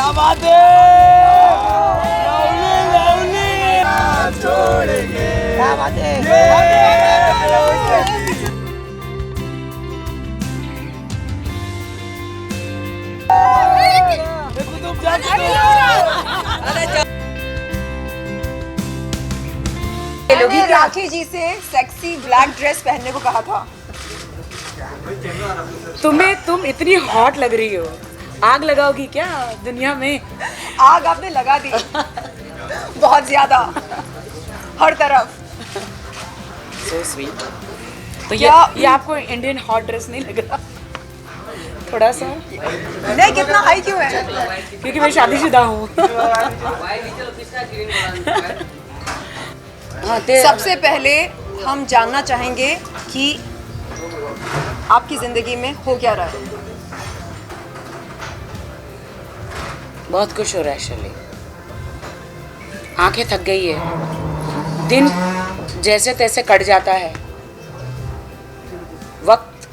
क्या बात है, लवली लवली छोड़ेंगे, क्या बात है, ये लोग ही राखी जी से सेक्सी ब्लैक ड्रेस पहनने को कहा था। तुम इतनी हॉट लग रही हो, आग लगाओगी क्या दुनिया में? आग आपने लगा दी बहुत ज्यादा, हर तरफ। So sweet. तो ये आपको इंडियन हॉट ड्रेस नहीं लग रहा? थोड़ा सा नहीं, कितना हाई क्यों है? क्योंकि मैं शादीशुदा हूँ। सबसे पहले हम जानना चाहेंगे कि आपकी जिंदगी में हो क्या रहा है। बहुत खुश हो रहा है शैली, आंखें थक गई है, दिन जैसे तैसे कट जाता है, वक्त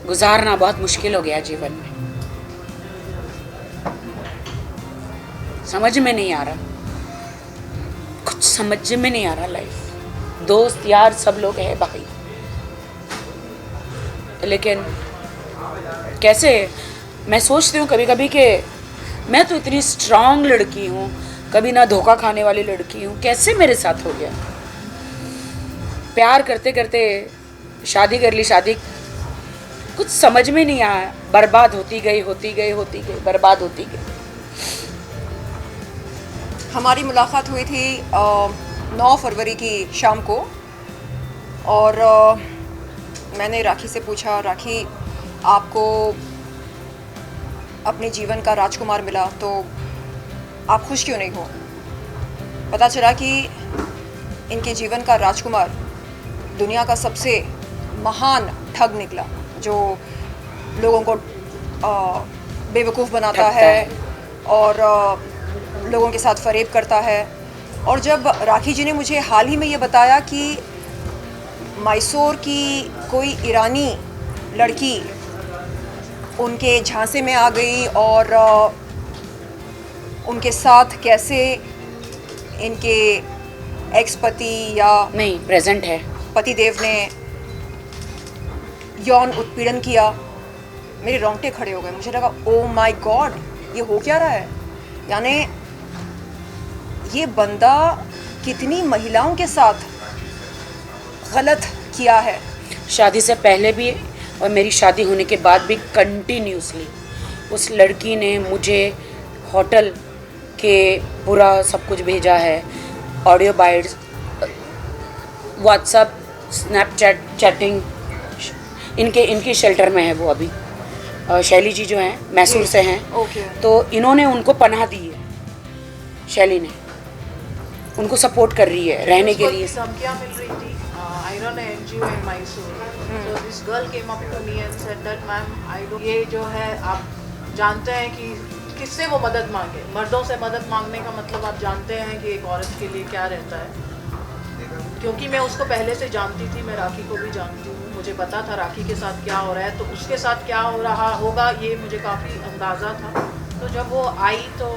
गुजारना बहुत मुश्किल हो गया जीवन में, समझ में नहीं आ रहा, कुछ समझ में नहीं आ रहा लाइफ। दोस्त यार सब लोग हैं भाई, लेकिन कैसे, मैं सोचती हूँ कभी कभी कि मैं तो इतनी स्ट्रांग लड़की हूँ, कभी ना धोखा खाने वाली लड़की हूँ, कैसे मेरे साथ हो गया। प्यार करते करते शादी कर ली, शादी कुछ समझ में नहीं आया, बर्बाद होती गई बर्बाद होती गई। हमारी मुलाकात हुई थी 9 फरवरी की शाम को, और मैंने राखी से पूछा, राखी आपको अपने जीवन का राजकुमार मिला तो आप खुश क्यों नहीं हो? पता चला कि इनके जीवन का राजकुमार दुनिया का सबसे महान ठग निकला, जो लोगों को बेवकूफ़ बनाता है और लोगों के साथ फरेब करता है। और जब राखी जी ने मुझे हाल ही में ये बताया कि मैसूर की कोई ईरानी लड़की उनके झांसे में आ गई और उनके साथ कैसे इनके एक्स पति या नहीं प्रेजेंट है पति देव ने यौन उत्पीड़न किया, मेरे रोंगटे खड़े हो गए। मुझे लगा ओ माय गॉड, ये हो क्या रहा है? यानी ये बंदा कितनी महिलाओं के साथ गलत किया है। शादी से पहले भी और मेरी शादी होने के बाद भी कंटिन्यूसली उस लड़की ने मुझे होटल के पूरा सब कुछ भेजा है, audio bytes, WhatsApp, Snapchat, chatting. इनके शेल्टर में है वो अभी, शैली जी जो हैं मैसूर से हैं, तो इन्होंने उनको पनाह दी है, शैली ने उनको सपोर्ट कर रही है रहने के लिए। धमकियां मिल रही थी। I run an NGO in Mysore. So this girl came up to me and said that ma'am, ये जो है आप जानते हैं कि किससे वो मदद मांगे। मर्दों से मदद मांगने का मतलब आप जानते हैं कि एक औरत के लिए क्या रहता है। क्योंकि मैं उसको पहले से जानती थी, मैं राखी को भी जानती हूँ, मुझे पता था राखी के साथ क्या हो रहा है, तो उसके साथ क्या हो रहा होगा ये मुझे काफ़ी अंदाज़ा था। तो जब वो आई तो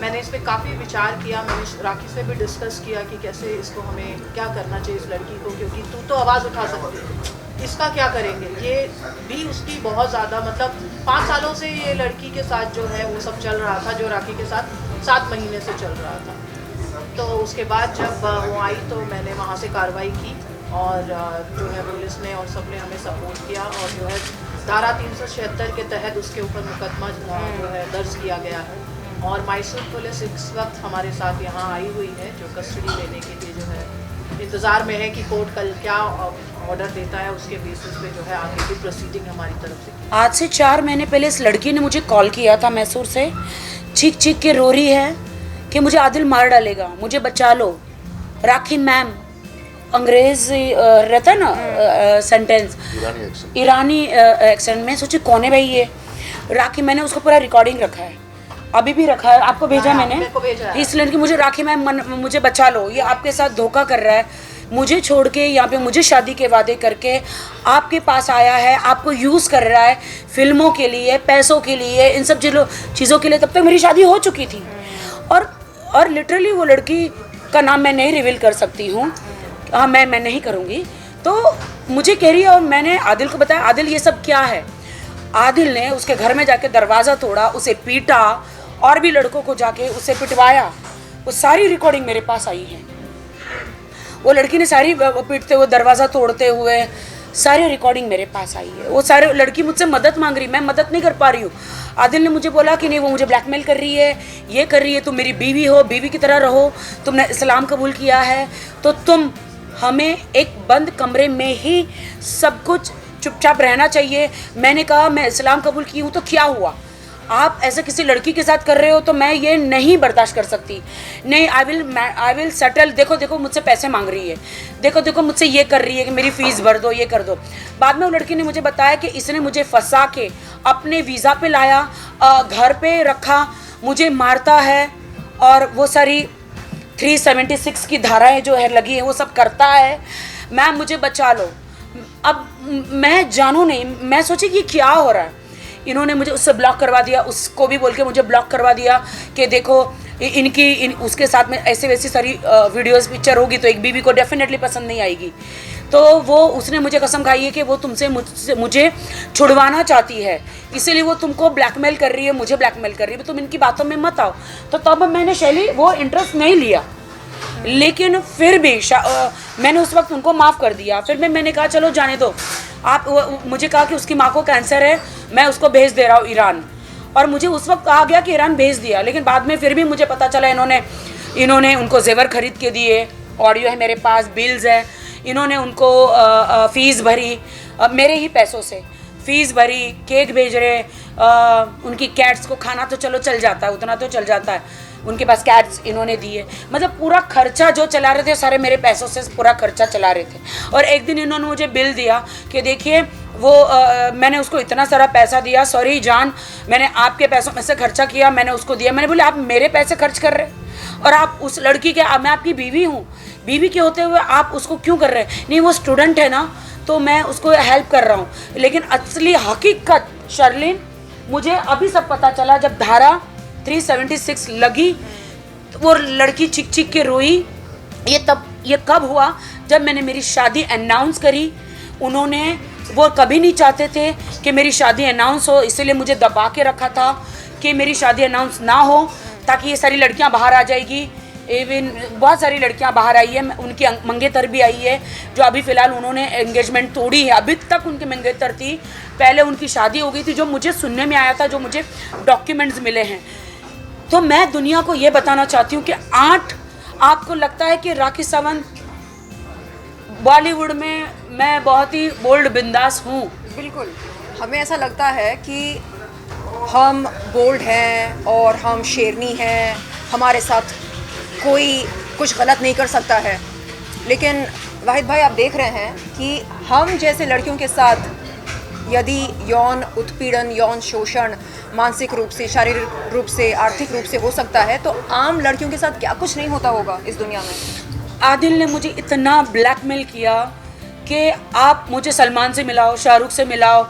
मैंने इस पर काफ़ी विचार किया, मैंने राखी से भी डिस्कस किया कि कैसे इसको हमें क्या करना चाहिए इस लड़की को, क्योंकि तू तो आवाज़ उठा सकती है, इसका क्या करेंगे। ये भी उसकी बहुत ज़्यादा, मतलब 5 सालों से ये लड़की के साथ जो है वो सब चल रहा था, जो राखी के साथ 7 महीने से चल रहा था। तो उसके बाद जब वो आई तो मैंने वहाँ से कार्रवाई की और जो है पुलिस ने और सब ने हमें सपोर्ट किया, और जो है धारा 376 के तहत उसके ऊपर मुकदमा जो है दर्ज किया गया है। और मैसूर पुलिस इस वक्त हमारे साथ यहाँ आई हुई है, जो कस्टडी लेने के लिए जो है इंतज़ार में है कि कोर्ट कल क्या ऑर्डर देता है, उसके बेसिस पे जो है आगे की प्रोसीडिंग हमारी तरफ से। आज से 4 महीने पहले इस लड़की ने मुझे कॉल किया था मैसूर से, चीख चीख के रो रही है कि मुझे आदिल मार डालेगा, मुझे बचा लो। राखी मैम, अंग्रेज रहता है ना सेंटेंस, ईरानी एक्सेंट में। सोचे कौन है भाई ये राखी? मैंने उसको पूरा रिकॉर्डिंग रखा है, अभी भी रखा है, आपको भेजा मैंने। इस लड़की मुझे राखी मैम मुझे बचा लो, ये आपके साथ धोखा कर रहा है, मुझे छोड़ के यहाँ पे मुझे शादी के वादे करके आपके पास आया है, आपको यूज़ कर रहा है फिल्मों के लिए, पैसों के लिए, इन सब चीज़ों के लिए। तब तक मेरी शादी हो चुकी थी। और लिटरली वो लड़की का नाम मैं नहीं रिवील कर सकती हूँ, हाँ मैं नहीं करूँगी। तो मुझे कह रही है, और मैंने आदिल को बताया, आदिल ये सब क्या है। आदिल ने उसके घर में जाके दरवाज़ा तोड़ा, उसे पीटा, और भी लड़कों को जाके उसे पिटवाया। वो सारी रिकॉर्डिंग मेरे पास आई है। वो लड़की ने सारी पीटते हुए, दरवाज़ा तोड़ते हुए सारी रिकॉर्डिंग मेरे पास आई है। वो सारे लड़की मुझसे मदद मांग रही, मैं मदद नहीं कर पा रही हूँ। आदिल ने मुझे बोला कि नहीं, वो मुझे ब्लैकमेल कर रही है, ये कर रही है, तुम मेरी बीवी हो, बीवी की तरह रहो, तुमने इस्लाम कबूल किया है तो तुम हमें एक बंद कमरे में ही सब कुछ चुपचाप रहना चाहिए। मैंने कहा मैं इस्लाम कबूल की हूँ तो क्या हुआ, आप ऐसा किसी लड़की के साथ कर रहे हो तो मैं ये नहीं बर्दाश्त कर सकती। नहीं, आई विल सेटल। देखो मुझसे पैसे मांग रही है, देखो मुझसे ये कर रही है कि मेरी फ़ीस भर दो, ये कर दो। बाद में वो लड़की ने मुझे बताया कि इसने मुझे फंसा के अपने वीज़ा पे लाया, घर पे रखा, मुझे मारता है, और वो सारी 376 की धाराएं जो है लगी हैं वो सब करता है। मैम मुझे बचा लो। अब मैं जानू नहीं, मैं सोची कि क्या हो रहा है। इन्होंने मुझे उससे ब्लॉक करवा दिया, उसको भी बोल के मुझे ब्लॉक करवा दिया कि देखो उसके साथ में ऐसे वैसी सारी वीडियोस पिक्चर होगी तो एक बीवी को डेफिनेटली पसंद नहीं आएगी। तो वो उसने मुझे कसम खाई है कि वो मुझे छुड़वाना चाहती है, इसीलिए वो तुमको ब्लैकमेल कर रही है, मुझे ब्लैकमेल कर रही है, तुम इनकी बातों में मत आओ। तो तब मैंने शैली वो इंटरेस्ट नहीं लिया, लेकिन फिर भी मैंने उस वक्त उनको माफ़ कर दिया। फिर मैंने कहा चलो जाने दो। मुझे कहा कि उसकी माँ को कैंसर है, मैं उसको भेज दे रहा हूँ ईरान, और मुझे उस वक्त कहा गया कि ईरान भेज दिया। लेकिन बाद में फिर भी मुझे पता चला इन्होंने उनको जेवर खरीद के दिए, ऑडियो है मेरे पास, बिल्स है, इन्होंने उनको फ़ीस भरी, मेरे ही पैसों से फ़ीस भरी, केक भेज रहे, उनकी कैट्स को खाना तो चलो चल जाता है, उतना तो चल जाता है, उनके पास कैट्स इन्होंने दिए। मतलब पूरा खर्चा जो चला रहे थे सारे मेरे पैसों से पूरा खर्चा चला रहे थे। और एक दिन इन्होंने मुझे बिल दिया कि देखिए वो मैंने उसको इतना सारा पैसा दिया, सॉरी जान, मैंने आपके पैसों में से खर्चा किया, मैंने उसको दिया। मैंने बोले आप मेरे पैसे खर्च कर रहे हैं और आप उस लड़की के, मैं आपकी बीवी हूँ, बीवी के होते हुए आप उसको क्यों कर रहे हैं? नहीं वो स्टूडेंट है ना, तो मैं उसको हेल्प कर रहा हूँ। लेकिन असली हकीकत शर्लिन मुझे अभी सब पता चला जब धारा 376 लगी तो वो लड़की चिक चिक के रोई। ये कब हुआ? जब मैंने मेरी शादी अनाउंस करी। वो कभी नहीं चाहते थे कि मेरी शादी अनाउंस हो, इसीलिए मुझे दबा के रखा था कि मेरी शादी अनाउंस ना हो ताकि ये सारी लड़कियां बाहर आ जाएगी। इवन बहुत सारी लड़कियां बाहर आई है, उनकी मंगेतर भी आई है, जो अभी फ़िलहाल उन्होंने एंगेजमेंट तोड़ी है। अभी तक उनकी मंगेतर थी, पहले उनकी शादी हो गई थी, जो मुझे सुनने में आया था, जो मुझे डॉक्यूमेंट्स मिले हैं। तो मैं दुनिया को ये बताना चाहती हूँ कि आपको लगता है कि राखी सावंत बॉलीवुड में मैं बहुत ही बोल्ड बिंदास हूँ। बिल्कुल, हमें ऐसा लगता है कि हम बोल्ड हैं और हम शेरनी हैं, हमारे साथ कोई कुछ गलत नहीं कर सकता है। लेकिन वाहिद भाई आप देख रहे हैं कि हम जैसे लड़कियों के साथ यदि यौन उत्पीड़न, यौन शोषण मानसिक रूप से, शारीरिक रूप से, आर्थिक रूप से हो सकता है, तो आम लड़कियों के साथ क्या कुछ नहीं होता होगा इस दुनिया में। आदिल ने मुझे इतना ब्लैकमेल किया कि आप मुझे सलमान से मिलाओ, शाहरुख से मिलाओ,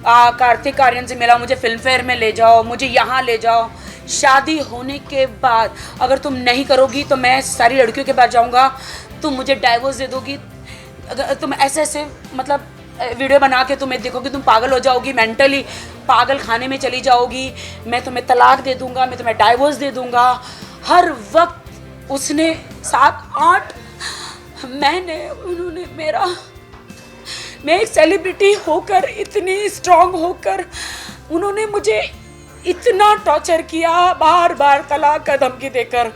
कार्तिक आर्यन से मिलाओ, मुझे फिल्म फेयर में ले जाओ, मुझे यहाँ ले जाओ। शादी होने के बाद अगर तुम नहीं करोगी तो मैं सारी लड़कियों के पास जाऊँगा, तुम मुझे डाइवोर्स दे दोगी, अगर तुम ऐसे मतलब वीडियो बना के तुम्हें देखोगी, तुम पागल हो जाओगी, मेंटली पागल खाने में चली जाओगी, मैं तुम्हें तलाक दे दूँगा, मैं तुम्हें डाइवोर्स दे दूँगा। हर वक्त उसने 7-8 उन्होंने मैं एक सेलिब्रिटी होकर, इतनी स्ट्रांग होकर उन्होंने मुझे इतना टॉर्चर किया, बार बार तलाक का धमकी देकर,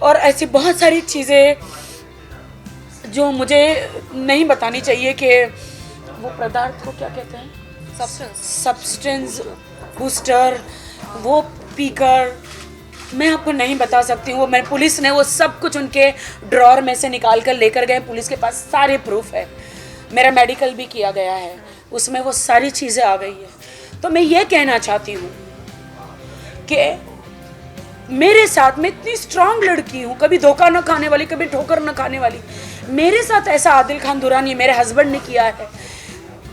और ऐसी बहुत सारी चीज़ें जो मुझे नहीं बतानी चाहिए कि वो पदार्थ को क्या कहते हैं, सब्सटेंस बूस्टर, वो पीकर मैं आपको नहीं बता सकती हूँ। मैं पुलिस ने वो सब कुछ उनके ड्रॉर में से निकाल कर लेकर गए, पुलिस के पास सारे प्रूफ है, मेरा मेडिकल भी किया गया है, उसमें वो सारी चीज़ें आ गई है। तो मैं ये कहना चाहती हूँ कि मेरे साथ मैं इतनी स्ट्रांग लड़की हूँ, कभी धोखा न खाने वाली, कभी ठोकर न खाने वाली। मेरे साथ ऐसा आदिल खान दुरानी मेरे हस्बैंड ने किया है,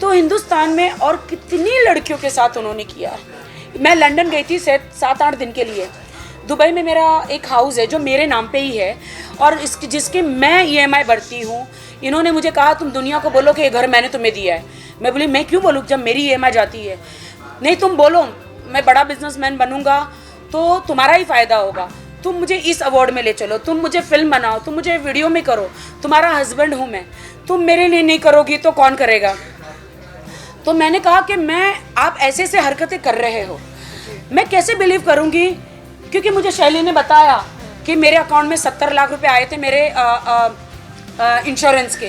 तो हिंदुस्तान में और कितनी लड़कियों के साथ उन्होंने किया है। मैं लंदन गई थी 7-8 दिन के लिए। दुबई में मेरा एक हाउस है जो मेरे नाम पे ही है और जिसके मैं EMI भरती हूँ। इन्होंने मुझे कहा तुम दुनिया को बोलो कि ये घर मैंने तुम्हें दिया है। मैं बोली मैं क्यों बोलूँ जब मेरी EMI जाती है। नहीं तुम बोलो, मैं बड़ा बिजनेसमैन बनूंगा तो तुम्हारा ही फ़ायदा होगा। तुम मुझे इस अवार्ड में ले चलो, तुम मुझे फिल्म बनाओ, तुम मुझे वीडियो में करो, तुम्हारा हस्बैंड हूँ मैं, तुम मेरे लिए नहीं करोगी तो कौन करेगा। तो मैंने कहा कि आप ऐसे ऐसे हरकतें कर रहे हो, मैं कैसे बिलीव करूँगी। क्योंकि मुझे शैली ने बताया कि मेरे अकाउंट में 70 लाख रुपए आए थे मेरे इंश्योरेंस के।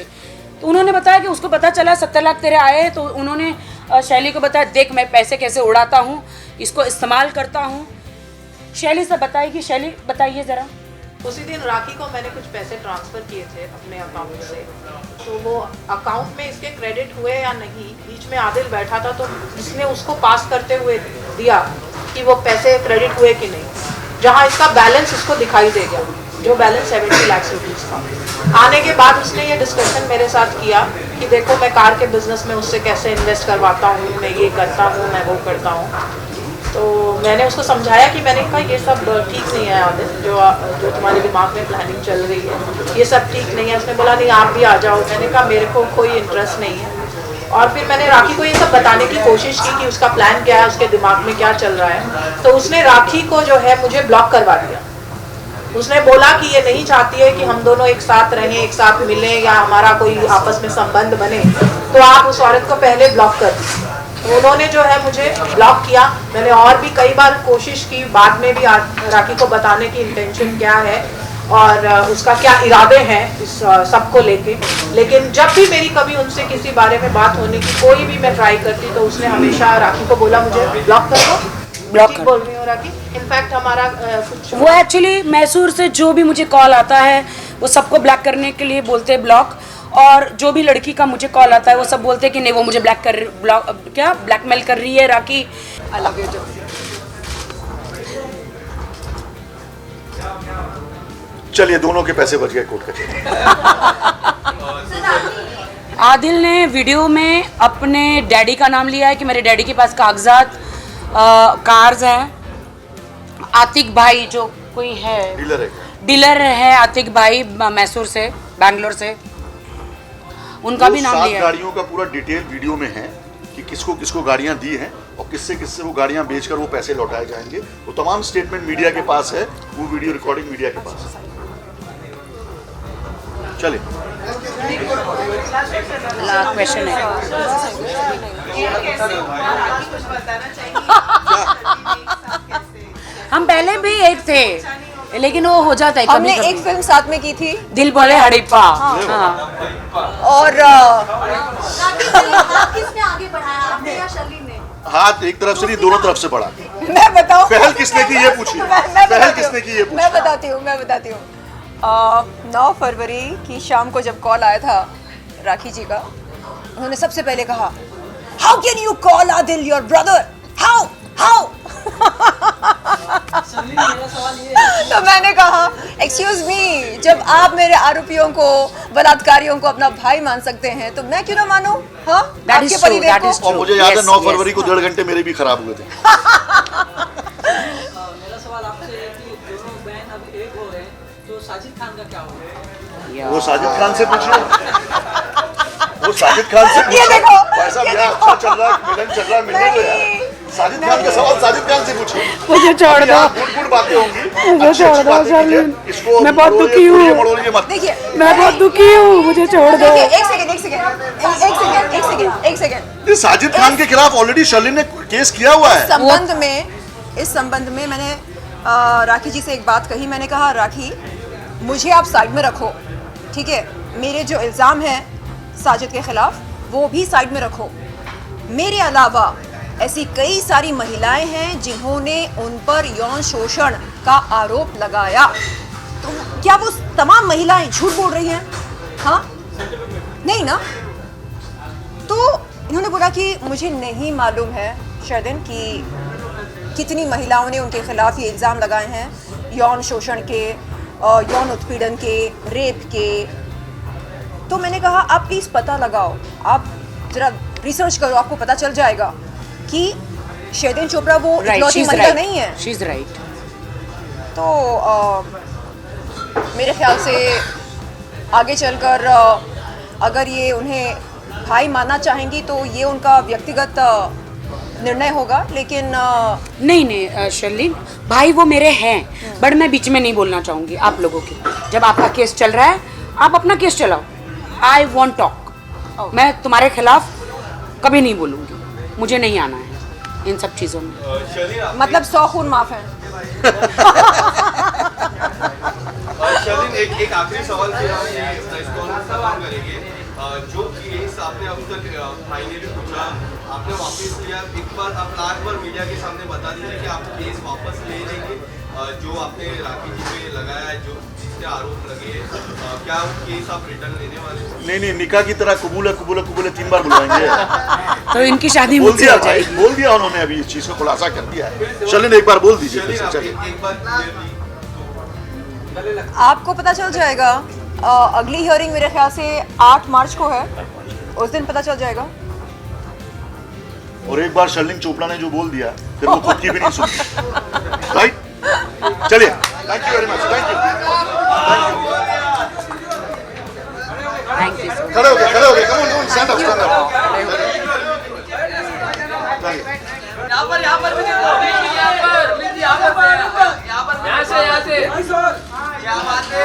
तो उन्होंने बताया कि उसको पता चला 70 लाख तेरे आए हैं। तो उन्होंने शैली को बताया देख मैं पैसे कैसे उड़ाता हूँ, इसको इस्तेमाल करता हूँ। शैली से बताएगी, शैली बताइए ज़रा। उसी दिन राखी को मैंने कुछ पैसे ट्रांसफ़र किए थे अपने अकाउंट से, तो वो अकाउंट में इसके क्रेडिट हुए या नहीं, बीच में आदिल बैठा था तो इसने उसको पास करते हुए दिया कि वो पैसे क्रेडिट हुए कि नहीं, जहाँ इसका बैलेंस उसको दिखाई दे गया, जो बैलेंस 70 लाख रुपीज़ था। आने के बाद उसने ये डिस्कशन मेरे साथ किया कि देखो मैं कार के बिज़नेस में उससे कैसे इन्वेस्ट करवाता हूँ, मैं ये करता हूँ, मैं वो करता हूँ। तो मैंने उसको समझाया कि मैंने कहा ये सब ठीक नहीं है आदिल, जो तुम्हारे दिमाग में प्लानिंग चल रही है ये सब ठीक नहीं है। उसने बोला नहीं आप भी आ जाओ। मैंने कहा मेरे को कोई इंटरेस्ट नहीं है। और फिर मैंने राखी को ये सब बताने की कोशिश की कि उसका प्लान क्या है, उसके दिमाग में क्या चल रहा है। तो उसने राखी को जो है मुझे ब्लॉक करवा दिया। उसने बोला कि ये नहीं चाहती है कि हम दोनों एक साथ रहें, एक साथ मिलें या हमारा कोई आपस में संबंध बने, तो आप उस औरत को पहले ब्लॉक कर दीजिए। तो उन्होंने जो है मुझे ब्लॉक किया। मैंने और भी कई बार कोशिश की, बाद में भी राखी को बताने की इंटेंशन क्या है और उसका क्या इरादे हैं इस सब को लेके। लेकिन जब भी मेरी कभी उनसे किसी बारे में बात होने की कोई भी मैं ट्राई करती तो उसने हमेशा राखी को बोला मुझे ब्लॉक कर दो। ब्लॉक बोल रही हूँ राखी। इनफैक्ट हमारा कुछ वो एक्चुअली मैसूर से जो भी मुझे कॉल आता है वो सबको ब्लॉक करने के लिए बोलते हैं ब्लॉक, और जो भी लड़की का मुझे कॉल आता है वो सब बोलते हैं कि नहीं वो मुझे ब्लैकमेल कर रही है Rakhi. I love you too. चलिए दोनों के पैसे बच गए कोर्ट कचहरी। आदिल ने वीडियो में अपने डैडी का नाम लिया है कि मेरे डैडी के पास कागजात कार्स हैं। आतिक भाई जो कोई है डीलर है आतिक भाई मैसूर से, बैंगलोर से, उनका भी नाम लिया है। गाड़ियों का पूरा डिटेल वीडियो में है कि किसको किसको गाड़ियां दी हैं और किससे किससे वो गाड़ियां बेचकर वो पैसे लौटाए जाएंगे। वो तमाम स्टेटमेंट मीडिया के पास है, वो वीडियो रिकॉर्डिंग मीडिया के पास है। चलिए क्वेश्चन है हम पहले भी एक थे लेकिन वो हो जाता है कभी हमने कभी। एक फिल्म साथ में की थी, दिल बोले हड़प्पा। हाँ। और किसने आगे बढ़ाया, आपने या शर्लीन ने? हाथ एक तरफ से नहीं दोनों तरफ से बढ़ा। मैं बताऊं पहल किसने की ये पूछिए। पहल किसने की ये पूछिए। मैं बताती हूँ 9 फरवरी की शाम को जब कॉल आया था राखी जी का, उन्होंने सबसे पहले कहा how can you call Adil your brother, how तो मैंने कहा एक्सक्यूज मी, जब आप मेरे आरोपियों को, बलात्कारियों को अपना भाई मान सकते हैं तो मैं क्यों ना मानूं? हाँ, आपके परिदेव को। और मुझे याद है 9 फरवरी को 1.5 घंटे मेरे भी खराब हुए थे। मेरा सवाल आपसे है कि दोनों बहन अब एक हो गए तो साजिद खान का क्या होगा? वो साजिद खान से पूछिए। वो साजिद खान से ये पूछिए। देखो, भाई साहब ये यहाँ देखो। अच्छा चल रहा है, मिलन चल रहा है, मिलने दो यार। साजिद खान का सवाल साजिद खान से पूछिए। मुझे छोड़ दो, गुड़ बातें होंगी, मुझे छोड़ दो शर्लीन, मैं बहुत दुखी हूँ, देखिए मैं बहुत दुखी हूँ, मुझे छोड़ दो। देखिए एक सेकेंड। साजिद खान के खिलाफ ऑलरेडी शर्लीन ने केस किया हुआ है। इस संबंध में मैंने राखी जी से एक बात कही। मैंने कहा राखी, मुझे आप साइड में रखो, ठीक है? मेरे जो इल्ज़ाम हैं साजिद के खिलाफ वो भी साइड में रखो। मेरे अलावा ऐसी कई सारी महिलाएं हैं जिन्होंने उन पर यौन शोषण का आरोप लगाया। तो क्या वो तमाम महिलाएं झूठ बोल रही हैं? हाँ, नहीं ना? तो इन्होंने बोला कि मुझे नहीं मालूम है शर्लिन कि कितनी महिलाओं ने उनके खिलाफ ये इल्ज़ाम लगाए हैं यौन शोषण के, यौन उत्पीड़न के, रेप के। तो मैंने कहा आप प्लीज़ पता लगाओ, आप ज़रा रिसर्च करो, आपको पता चल जाएगा कि शैलेन चोपड़ा वो इकलौती महिला नहीं है। She is right. तो मेरे ख्याल से आगे चलकर अगर ये उन्हें भाई मानना चाहेंगी तो ये उनका व्यक्तिगत निर्णय होगा, लेकिन नहीं शर्लिन, भाई वो मेरे हैं, बट मैं बीच में नहीं बोलना चाहूँगी आप लोगों के। जब आपका केस चल रहा है आप अपना केस चलाओ, आई वॉन्ट टॉक। मैं तुम्हारे खिलाफ कभी नहीं बोलूँगी, मुझे नहीं आना है इन सब चीज़ों में। मतलब 100 खून माफ है। शर्लिन, एक आखिरी सवाल के हम ये प्रेस कॉन्फ्रेंस खत्म करेंगे। जो केस आपने अब तक फाइनली पूछा, आपने वापस लिया, एक बार आप लास्ट बार मीडिया के सामने बता दीजिए कि आप केस वापस ले लेंगे जो आपने राखी जी पे लगाया है, जो जिससे आरोप लगे हैं, क्या वो केस आप रिटर्न लेने वाले हैं? नहीं, निकाह की तरह कबूल है 3 बार बुलवाएंगे। तो इनकी शादी बोल मुझसे दिया हो भाई, जाएगी। बोल दिया उन्होंने, अभी इस चीज को खुलासा कर दिया है। शर्लिन एक बार बोल दीजिए फिर से, चलिए। एक बार clearly, आपको पता चल जाएगा। अगली हियरिंग मेरे ख्याल से 8 मार्च को है, उस दिन पता चल जाएगा। और एक बार शर्लिन चोपड़ा ने जो बोल दिया फिर वो खुद की भी नहीं सुनती, राइट? चलिए, thank you very much, thank you. Thank you. खड़े हो गए, come on, stand up, stand up. यहाँ पर भी देखो, यहाँ पर यहाँ से क्या बात है?